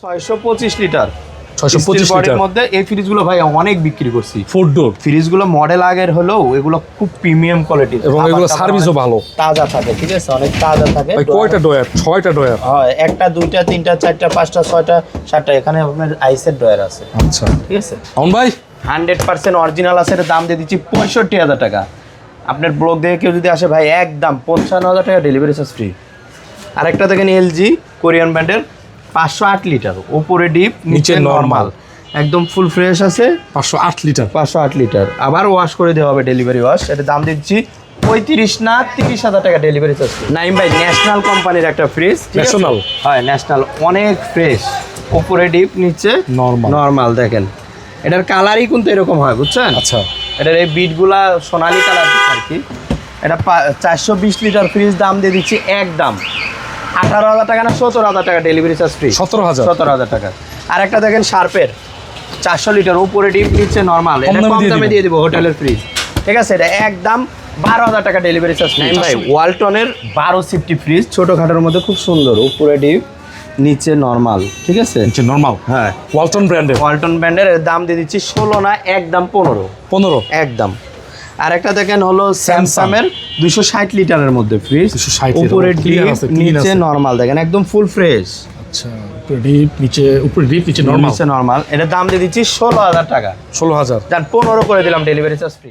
625 litre 625 litre মধ্যে এই ফ্রিজগুলো ভাই অনেক বিক্রি করছি। 4 ডোর ফ্রিজগুলো মডেল আগের হলেও এগুলো খুব প্রিমিয়াম কোয়ালিটির এবং এগুলো সার্ভিসও ভালো। তাজা থাকে, ঠিক আছে, অনেক তাজা থাকে। ভাই কয়টা ডয়ার? 6টা ডয়ার। হয়, একটা, দুইটা, তিনটা, চারটা, পাঁচটা, ছয়টা, সাতটা, এখানে আপনার আইসের ডয়ার আছে। আচ্ছা ঠিক আছে, আমন ভাই 100% অরিজিনাল আছে। এর দাম দিয়ে দিচ্ছি 65,000 টাকা। আপনার ব্লগ দেখে কেউ যদি আসে ভাই, একদম 55,000 টাকা ডেলিভারি চার্জ ফ্রি। আরেকটা দেখেন এলজি কোরিয়ান ব্র্যান্ডের 508 লিটার, উপরে ডিপ নিচে নরমাল, একদম ফুল ফ্রেশ আছে। 508 লিটার 508 লিটার, আবার ওয়াশ করে দেওয়া হবে, ডেলিভারি ওয়াশ। এটার দাম দিচ্ছি 35 না 30,000 টাকা ডেলিভারি চার্জ। নাইম ভাই ন্যাশনাল কোম্পানির একটা ফ্রিজ। ন্যাশনাল? হয় ন্যাশনাল, অনেক ফ্রেশ, উপরে ডিপ নিচে নরমাল। নরমাল। দেখেন এটার কালারই কিন্তু এরকম হয়, বুঝছেন? আচ্ছা এটার এই বিটগুলা সোনালি কালার আর কি। এটা 420 লিটার ফ্রিজ, দাম দিয়ে দিচ্ছি একদম 18,000 টাকা না 17,000 টাকা ডেলিভারি চার্জ ফ্রি। 17,000 টাকা। আর একটা দেখেন শার্পের 400 লিটার, উপরে ডিপ নিচে নরমাল, এটা কম দামে দিয়ে দিব, হোটেলের ফ্রিজ। ঠিক আছে, এটা একদম 12,000 টাকা ডেলিভারি চার্জ ফ্রি। ভাই ওয়ালটনের 12 সিফটি ফ্রিজ, ছোটোখাটোর মধ্যে খুব সুন্দর, উপরে ডিপ নিচে নরমাল। ঠিক আছে, নিচে নরমাল। হ্যাঁ, ওয়ালটন ব্র্যান্ডের। ওয়ালটন ব্র্যান্ডের দাম দিয়ে দিচ্ছি 16 না একদম 15 একদম। আর একটা দেখেন হলো স্যামসাংয়ের 260 লিটারের মধ্যে ফ্রিজ, 260 উপরে clean ডিপ আছে, clean নিচে আছে। নরমাল। দেখেন একদম ফুল ফ্রেশ, আচ্ছা উপরে ডিপ নিচে নরমাল। নিচে নরমাল। এটার দাম দিয়ে দিচ্ছি 16,000 টাকা। 16,000। যান 15 করে দিলাম ডেলিভারি চার্জ ফ্রি।